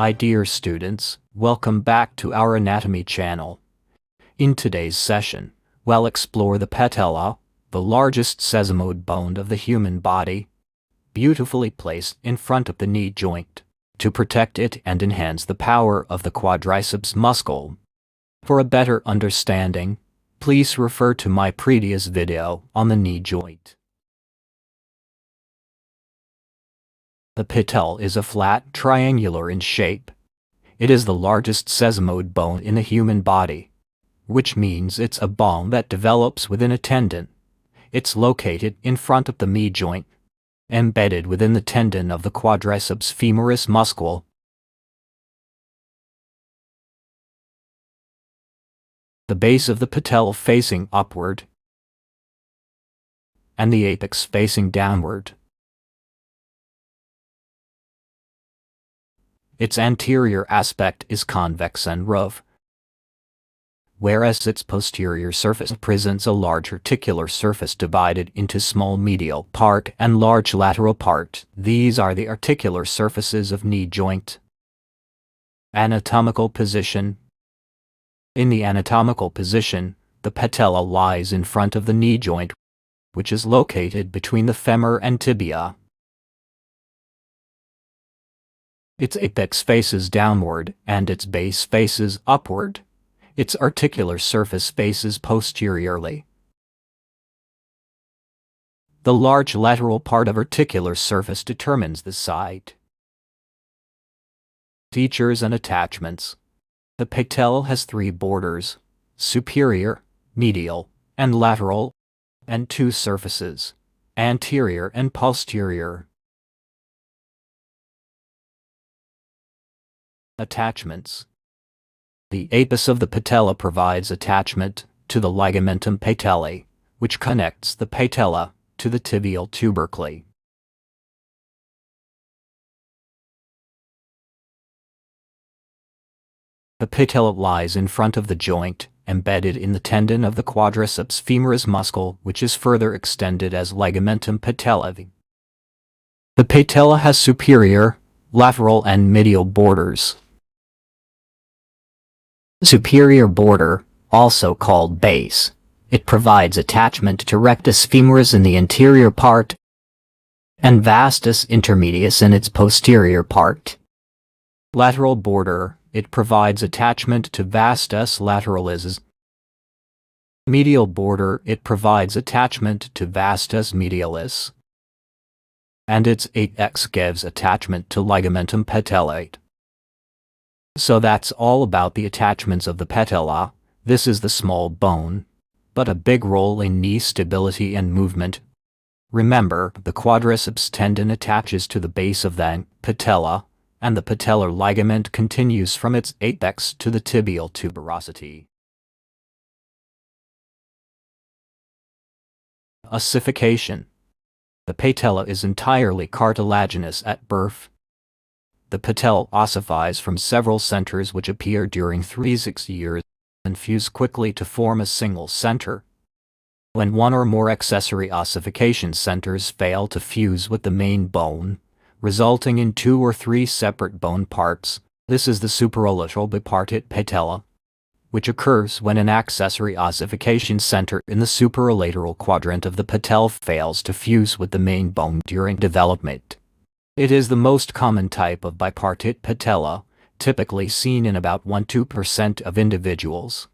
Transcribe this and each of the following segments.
Hi dear students, welcome back to our anatomy channel. In today's session, we'll explore the patella, the largest sesamoid bone of the human body, beautifully placed in front of the knee joint, to protect it and enhance the power of the quadriceps muscle. For a better understanding, please refer to my previous video on the knee joint. The patella is a flat triangular in shape. It is the largest sesamoid bone in the human body, which means it's a bone that develops within a tendon. It's located in front of the knee joint, embedded within the tendon of the quadriceps femoris muscle. The base of the patella facing upward, and the apex facing downward. Its anterior aspect is convex and rough, whereas its posterior surface presents a large articular surface divided into small medial part and large lateral part. These are the articular surfaces of knee joint. Anatomical position. In the anatomical position, the patella lies in front of the knee joint, which is located between the femur and tibia. Its apex faces downward and its base faces upward. Its articular surface faces posteriorly. The large lateral part of articular surface determines the site. Features and attachments. The patella has 3 borders: superior, medial, and lateral, and 2 surfaces, anterior and posterior. Attachments. The apex of the patella provides attachment to the ligamentum patellae, which connects the patella to the tibial tubercle. The patella lies in front of the joint, embedded in the tendon of the quadriceps femoris muscle, which is further extended as ligamentum patellae. The patella has superior, lateral, and medial borders. Superior border, also called base. It provides attachment to rectus femoris in the anterior part and vastus intermedius in its posterior part. Lateral border, it provides attachment to vastus lateralis. Medial border, it provides attachment to vastus medialis. And its apex gives attachment to ligamentum patellae. So that's all about the attachments of the patella. This is the small bone, but a big role in knee stability and movement. Remember, the quadriceps tendon attaches to the base of the patella, and the patellar ligament continues from its apex to the tibial tuberosity. Ossification. The patella is entirely cartilaginous at birth. The patella ossifies from several centers which appear during 3-6 years and fuse quickly to form a single center. When one or more accessory ossification centers fail to fuse with the main bone, resulting in 2 or 3 separate bone parts, this is the superolateral bipartite patella, which occurs when an accessory ossification center in the superolateral quadrant of the patella fails to fuse with the main bone during development. It is the most common type of bipartite patella, typically seen in about 1–2% of individuals.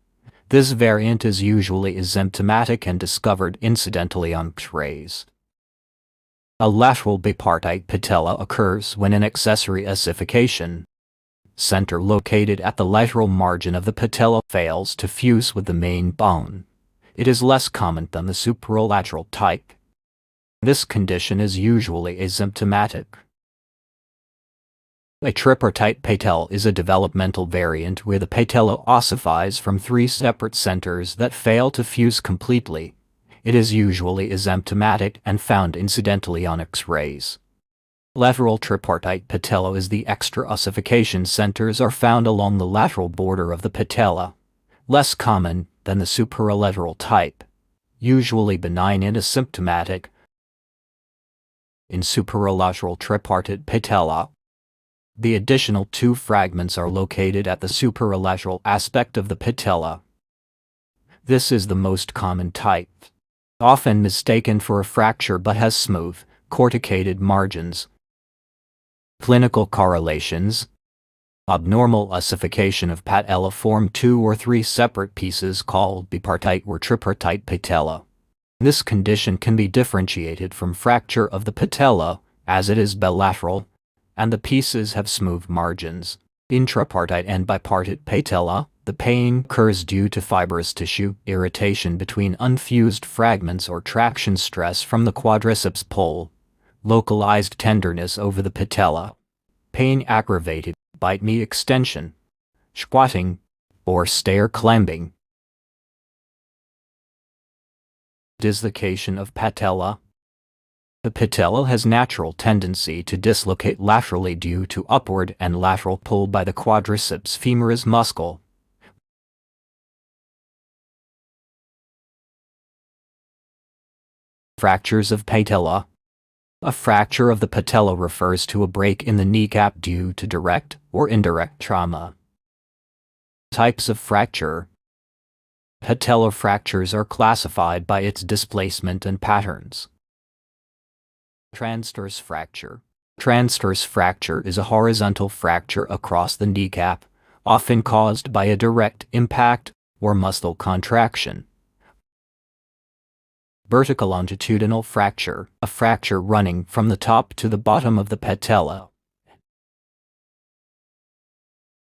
This variant is usually asymptomatic and discovered incidentally on X-rays. A lateral bipartite patella occurs when an accessory ossification center located at the lateral margin of the patella fails to fuse with the main bone. It is less common than the superolateral type. This condition is usually asymptomatic. A tripartite patella is a developmental variant where the patella ossifies from 3 separate centers that fail to fuse completely. It is usually asymptomatic and found incidentally on X-rays. Lateral tripartite patella is the extra ossification centers are found along the lateral border of the patella, less common than the superolateral type, usually benign and asymptomatic. In superolateral tripartite patella, The additional two fragments are located at the superolateral aspect of the patella. This is the most common type, often mistaken for a fracture but has smooth, corticated margins. Clinical correlations. Abnormal ossification of patella form 2 or 3 separate pieces called bipartite or tripartite patella. This condition can be differentiated from fracture of the patella, as it is bilateral, and the pieces have smooth margins. In tripartite and bipartite patella, the pain occurs due to fibrous tissue irritation between unfused fragments or traction stress from the quadriceps pole, localized tenderness over the patella, pain aggravated by knee extension, squatting, or stair climbing. Dislocation of patella. The patella has natural tendency to dislocate laterally due to upward and lateral pull by the quadriceps femoris muscle. Fractures of patella. A fracture of the patella refers to a break in the kneecap due to direct or indirect trauma. Types of fracture. Patella fractures are classified by its displacement and patterns. Transverse fracture. Transverse fracture is a horizontal fracture across the kneecap, often caused by a direct impact or muscle contraction. Vertical longitudinal fracture, a fracture running from the top to the bottom of the patella.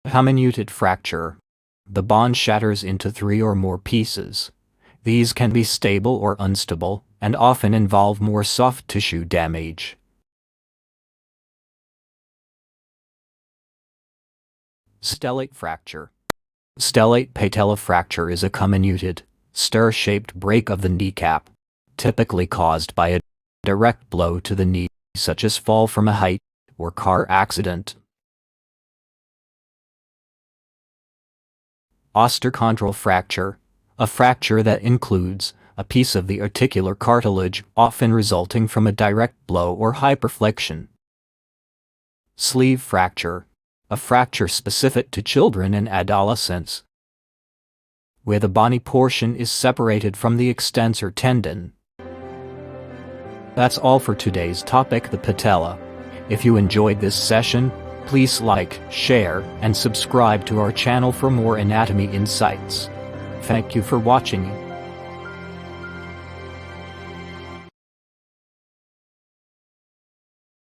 Comminuted fracture. The bond shatters into 3 or more pieces. These can be stable or unstable, and often involve more soft tissue damage. Stellate fracture. Stellate patella fracture is a comminuted, star-shaped break of the kneecap, typically caused by a direct blow to the knee, such as fall from a height or car accident. Osteochondral fracture, a fracture that includes a piece of the articular cartilage, often resulting from a direct blow or hyperflexion. Sleeve fracture, a fracture specific to children and adolescents, where the bony portion is separated from the extensor tendon. That's all for today's topic, the patella. If you enjoyed this session, please like, share, and subscribe to our channel for more anatomy insights. Thank you for watching.